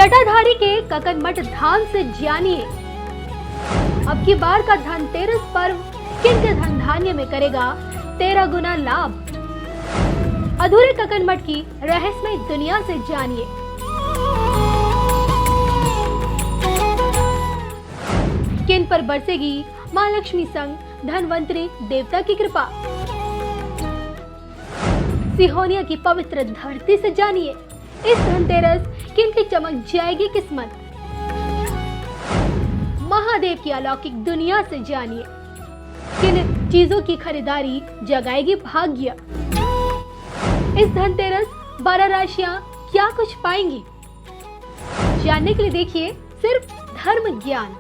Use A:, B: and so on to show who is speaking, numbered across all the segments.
A: जटाधारी के ककनमठ धाम से जानिए अब की बार का धनतेरस पर्व किन के धन धान्य में करेगा 13 गुना लाभ। अधूरे ककनमठ की रहस्यमय दुनिया से जानिए। किन पर बरसेगी मां लक्ष्मी संग धनवंतरी देवता की कृपा। सिहोनिया की पवित्र धरती से जानिए इस धनतेरस किन की चमक जाएगी किस्मत। महादेव की अलौकिक दुनिया से जानिए किन चीजों की खरीदारी जगाएगी भाग्य। इस धनतेरस 12 राशियां क्या कुछ पाएंगी, जानने के लिए देखिए सिर्फ धर्म ज्ञान।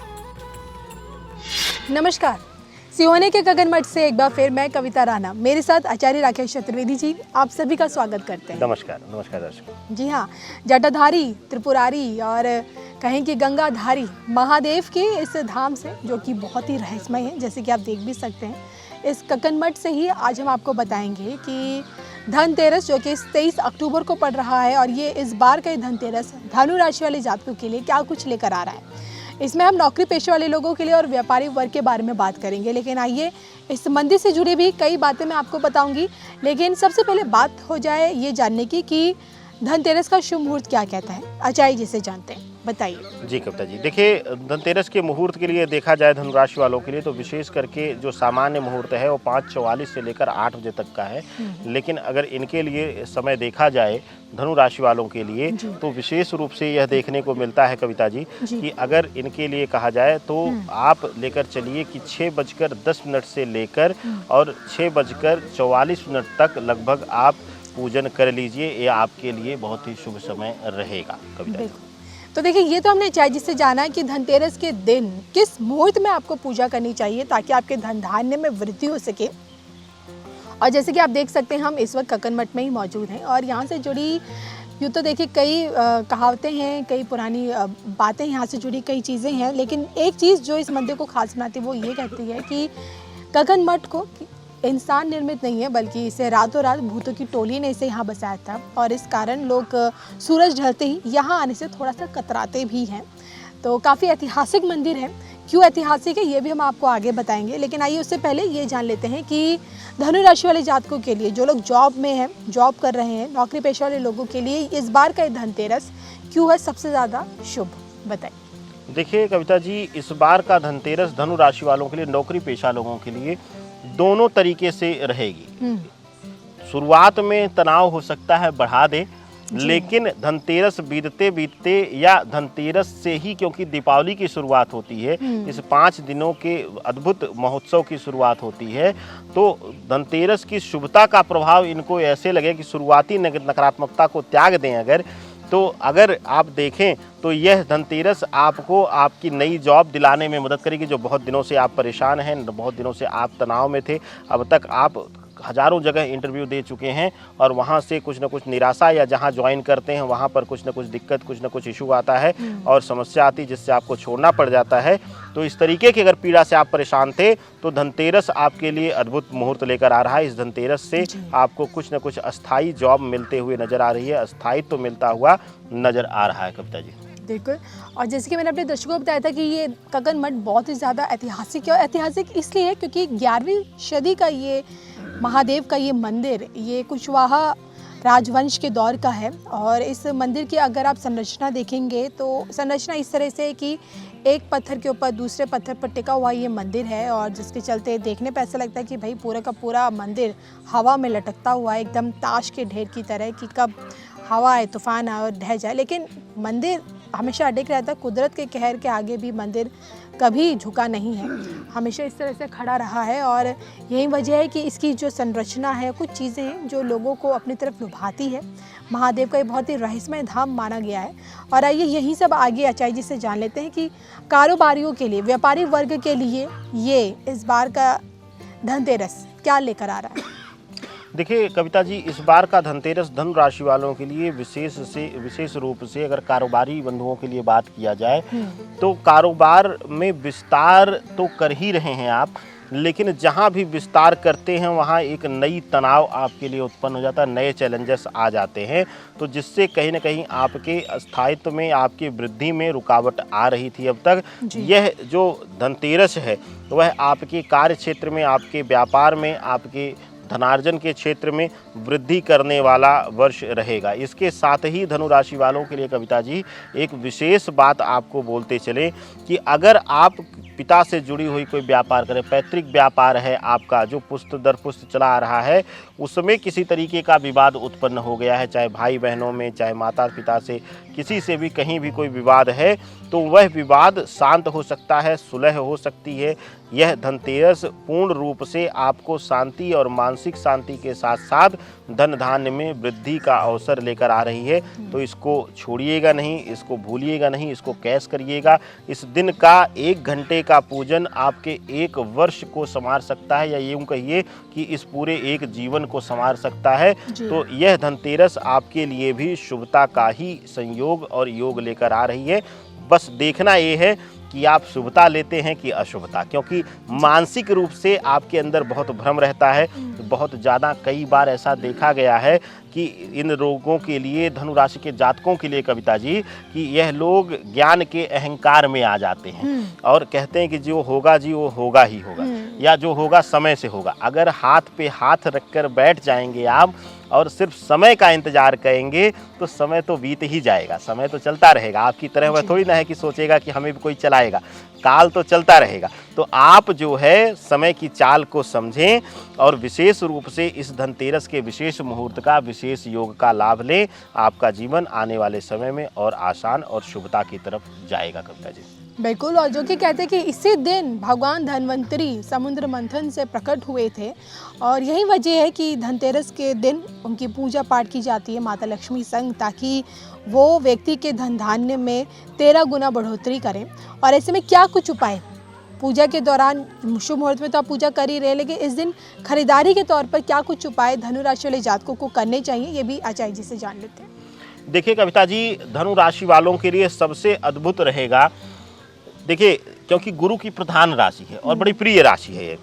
B: नमस्कार, सिहोने के ककनमठ से एक बार फिर मैं कविता राणा, मेरे साथ आचार्य राकेश चतुर्वेदी जी, आप सभी का स्वागत करते हैं।
C: नमस्कार दर्शकों।
B: जी हाँ, जटाधारी, त्रिपुरारी और कहें कि गंगाधारी महादेव के इस धाम से, जो कि बहुत ही रहस्यमय है, जैसे कि आप देख भी सकते हैं, इस ककनमठ से ही आज हम आपको बताएंगे कि धनतेरस जो कि 23 अक्टूबर को पड़ रहा है और ये इस बार का धनतेरस धनु राशि वाले जातकों के लिए क्या कुछ लेकर आ रहा है। इसमें हम नौकरी पेशे वाले लोगों के लिए और व्यापारिक वर्ग के बारे में बात करेंगे, लेकिन आइए इस मंदिर से जुड़ी भी कई बातें मैं आपको बताऊंगी। लेकिन सबसे पहले बात हो जाए ये जानने की कि धनतेरस का शुभ मुहूर्त क्या कहता है। आचार्य जी से जानते हैं, बताइए।
C: जी कविता जी, देखिए धनतेरस के मुहूर्त के लिए देखा जाए धनुराशि वालों के लिए तो विशेष करके जो सामान्य मुहूर्त है वो 5:44 से लेकर 8 बजे तक का है। लेकिन अगर इनके लिए समय देखा जाए धनु राशि वालों के लिए तो विशेष रूप से यह देखने को मिलता है कविता जी कि अगर इनके लिए कहा जाए तो आप लेकर चलिए कि 6:10 से लेकर और 6:44 तक लगभग आप पूजन कर लीजिए। ये आपके लिए बहुत ही शुभ समय रहेगा कविता जी।
B: तो देखिए, ये तो हमने आचार्य जी से जाना है कि धनतेरस के दिन किस मुहूर्त में आपको पूजा करनी चाहिए ताकि आपके धन धान्य में वृद्धि हो सके। और जैसे कि आप देख सकते हैं, हम इस वक्त ककनमठ में ही मौजूद हैं और यहाँ से जुड़ी यूँ तो देखिए कई कहावतें हैं, कई पुरानी बातें यहाँ से जुड़ी कई चीज़ें हैं, लेकिन एक चीज़ जो इस मंदिर को खास बनाती है वो ये कहती है कि ककनमठ को इंसान निर्मित नहीं है, बल्कि इसे रातों रात भूतों की टोली ने इसे यहाँ बसाया था और इस कारण लोग सूरज ढलते ही यहाँ आने से थोड़ा सा कतराते भी हैं। तो काफ़ी ऐतिहासिक मंदिर है। क्यों ऐतिहासिक है ये भी हम आपको आगे बताएंगे, लेकिन आइए उससे पहले ये जान लेते हैं कि धनु राशि वाले जातकों के लिए, जो लोग जॉब में हैं, जॉब कर रहे हैं, नौकरी पेशे वाले लोगों के लिए इस बार का धनतेरस क्यों है सबसे ज़्यादा शुभ, बताइए।
C: देखिए कविता जी, इस बार का धनतेरस धनु राशि वालों के लिए, नौकरी पेशा लोगों के लिए दोनों तरीके से रहेगी। शुरुआत में तनाव हो सकता है बढ़ा दे, लेकिन धनतेरस बीतते बीतते या धनतेरस से ही, क्योंकि दीपावली की शुरुआत होती है, इस 5 दिनों के अद्भुत महोत्सव की शुरुआत होती है, तो धनतेरस की शुभता का प्रभाव इनको ऐसे लगे कि शुरुआती नकारात्मकता को त्याग दें अगर आप देखें तो यह धनतेरस आपको आपकी नई जॉब दिलाने में मदद करेगी। जो बहुत दिनों से आप परेशान हैं, बहुत दिनों से आप तनाव में थे, अब तक आप हजारों जगह इंटरव्यू दे चुके हैं और वहाँ से कुछ न कुछ निराशा, या जहाँ ज्वाइन करते हैं वहाँ पर कुछ न कुछ दिक्कत, कुछ न कुछ इशू आता है और समस्या आती जिससे आपको छोड़ना पड़ जाता है। तो इस तरीके की अगर पीड़ा से आप परेशान थे तो धनतेरस आपके लिए अद्भुत मुहूर्त लेकर आ रहा है। इस धनतेरस से आपको कुछ न कुछ अस्थायी जॉब मिलते हुए नजर आ रही है, अस्थायित्व मिलता हुआ नजर आ रहा है कविता जी।
B: बिल्कुल। और जैसे कि मैंने अपने दर्शकों को बताया था कि ये ककनमठ बहुत ही ज़्यादा ऐतिहासिक है, और ऐतिहासिक इसलिए है क्योंकि 11वीं सदी का ये महादेव का ये मंदिर, ये कुशवाहा राजवंश के दौर का है। और इस मंदिर की अगर आप संरचना देखेंगे तो संरचना इस तरह से है कि एक पत्थर के ऊपर दूसरे पत्थर पर टिका हुआ ये मंदिर है, और जिसके चलते देखने पे ऐसा लगता है कि भाई पूरा का पूरा मंदिर हवा में लटकता हुआ है, एकदम ताश के ढेर की तरह कि कब हवा आए, तूफान आए और ढह जाए। लेकिन मंदिर हमेशा अडिग रहता है, कुदरत के कहर के आगे भी मंदिर कभी झुका नहीं है, हमेशा इस तरह से खड़ा रहा है। और यही वजह है कि इसकी जो संरचना है, कुछ चीज़ें हैं जो लोगों को अपनी तरफ लुभाती है। महादेव का ये बहुत ही रहस्यमय धाम माना गया है। और आइए यही सब आगे आचार्य जी से जान लेते हैं कि कारोबारियों के लिए, व्यापारी वर्ग के लिए ये इस बार का धनतेरस क्या लेकर आ रहा है।
C: देखिए कविता जी, इस बार का धनतेरस धनु राशि वालों के लिए विशेष रूप से अगर कारोबारी बंधुओं के लिए बात किया जाए तो कारोबार में विस्तार तो कर ही रहे हैं आप, लेकिन जहाँ भी विस्तार करते हैं वहाँ एक नई तनाव आपके लिए उत्पन्न हो जाता है, नए चैलेंजेस आ जाते हैं, तो जिससे कहीं ना कहीं आपके स्थायित्व में, आपकी वृद्धि में रुकावट आ रही थी अब तक। यह जो धनतेरस है वह आपके कार्य क्षेत्र में, आपके व्यापार में, आपके धनार्जन के क्षेत्र में वृद्धि करने वाला वर्ष रहेगा। इसके साथ ही धनु राशि वालों के लिए कविता जी एक विशेष बात आपको बोलते चले कि अगर आप पिता से जुड़ी हुई कोई व्यापार करें, पैतृक व्यापार है आपका जो पुश्त दर पुश्त चला आ रहा है, उसमें किसी तरीके का विवाद उत्पन्न हो गया है, चाहे भाई बहनों में, चाहे माता पिता से, किसी से भी कहीं भी कोई विवाद है, तो वह विवाद शांत हो सकता है, सुलह हो सकती है। यह धनतेरस पूर्ण रूप से आपको शांति और मानसिक शांति के साथ साथ धन धान्य में वृद्धि का अवसर लेकर आ रही है। तो इसको छोड़िएगा नहीं, इसको भूलिएगा नहीं, इसको कैश करिएगा। इस दिन का 1 घंटे का पूजन आपके 1 वर्ष को संवार सकता है, या यूँ कहिए कि इस पूरे एक जीवन को संवार सकता है। तो यह धनतेरस आपके लिए भी शुभता का ही संयोग और योग लेकर आ रही है। बस देखना ये है कि आप शुभता लेते हैं कि अशुभता, क्योंकि मानसिक रूप से आपके अंदर बहुत भ्रम रहता है। बहुत ज़्यादा कई बार ऐसा देखा गया है कि इन रोगों के लिए, धनु राशि के जातकों के लिए कविता जी, कि यह लोग ज्ञान के अहंकार में आ जाते हैं और कहते हैं कि जो होगा जी वो होगा ही होगा, या जो होगा समय से होगा। अगर हाथ पे हाथ रखकर बैठ जाएंगे आप और सिर्फ समय का इंतजार करेंगे तो समय तो बीत ही जाएगा, समय तो चलता रहेगा। आपकी तरह वह थोड़ी ना है कि सोचेगा कि हमें भी कोई चलाएगा, काल तो चलता रहेगा। तो आप जो है समय की चाल को समझें और विशेष रूप से इस धनतेरस के विशेष मुहूर्त का, विशेष योग का लाभ लें। आपका जीवन आने वाले समय में और आसान और शुभता की तरफ जाएगा कविता जी।
B: बिल्कुल, और जो कि कहते हैं कि इसी दिन भगवान धन्वंतरी समुद्र मंथन से प्रकट हुए थे, और यही वजह है कि धनतेरस के दिन उनकी पूजा पाठ की जाती है माता लक्ष्मी संग, ताकि वो व्यक्ति के धन धान्य में 13 गुना बढ़ोतरी करें। और ऐसे में क्या कुछ उपाय पूजा के दौरान, शुभ मुहूर्त में तो आप पूजा कर ही रहे, लेकिन इस दिन खरीदारी के तौर पर क्या कुछ उपाय धनु राशि वाले जातकों को करने चाहिए, ये भी आचार्य जी से जान लेते हैं।
C: देखिए कविता जी, धनु राशि वालों के लिए सबसे अद्भुत रहेगा, देखिए क्योंकि गुरु की प्रधान राशि है और बड़ी प्रिय राशि है ये,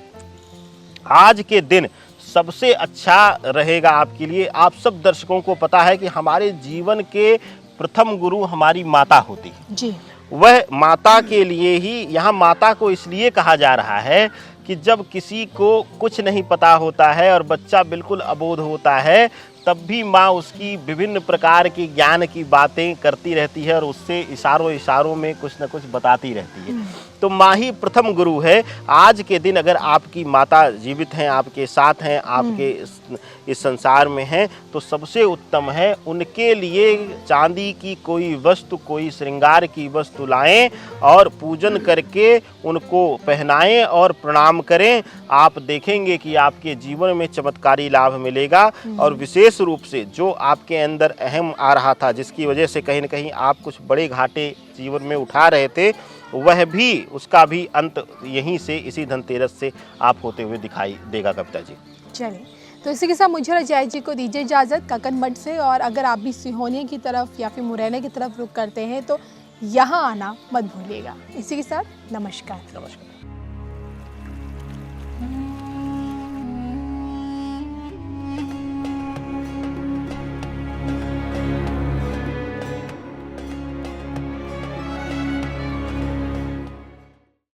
C: आज के दिन सबसे अच्छा रहेगा आपके लिए। आप सब दर्शकों को पता है कि हमारे जीवन के प्रथम गुरु हमारी माता होती है
B: जी।
C: वह माता के लिए ही, यहाँ माता को इसलिए कहा जा रहा है कि जब किसी को कुछ नहीं पता होता है और बच्चा बिल्कुल अबोध होता है, तब भी माँ उसकी विभिन्न प्रकार की ज्ञान की बातें करती रहती है और उससे इशारों में कुछ न कुछ बताती रहती है। तो माँ ही प्रथम गुरु है। आज के दिन अगर आपकी माता जीवित हैं, आपके साथ हैं, आपके इस संसार में हैं, तो सबसे उत्तम है उनके लिए चांदी की कोई वस्तु, कोई श्रृंगार की वस्तु लाएं और पूजन करके उनको पहनाएं और प्रणाम करें। आप देखेंगे कि आपके जीवन में चमत्कारी लाभ मिलेगा। और विशेष रूप से जो आपके अंदर अहम आ रहा था, जिसकी वजह से कहीं न कहीं आप कुछ बड़े घाटे जीवन में उठा रहे थे, वह भी, उसका भी अंत यहीं से, इसी धनतेरस से आप होते हुए दिखाई देगा कविता जी।
B: चलिए, तो इसी के साथ मुझे और अजय जी को दीजिए इजाज़त कक्कन मठ से। और अगर आप भी सिहोनिया की तरफ या फिर मुरैना की तरफ रुख करते हैं तो यहाँ आना मत भूलिएगा। इसी के साथ नमस्कार।
C: नमस्कार।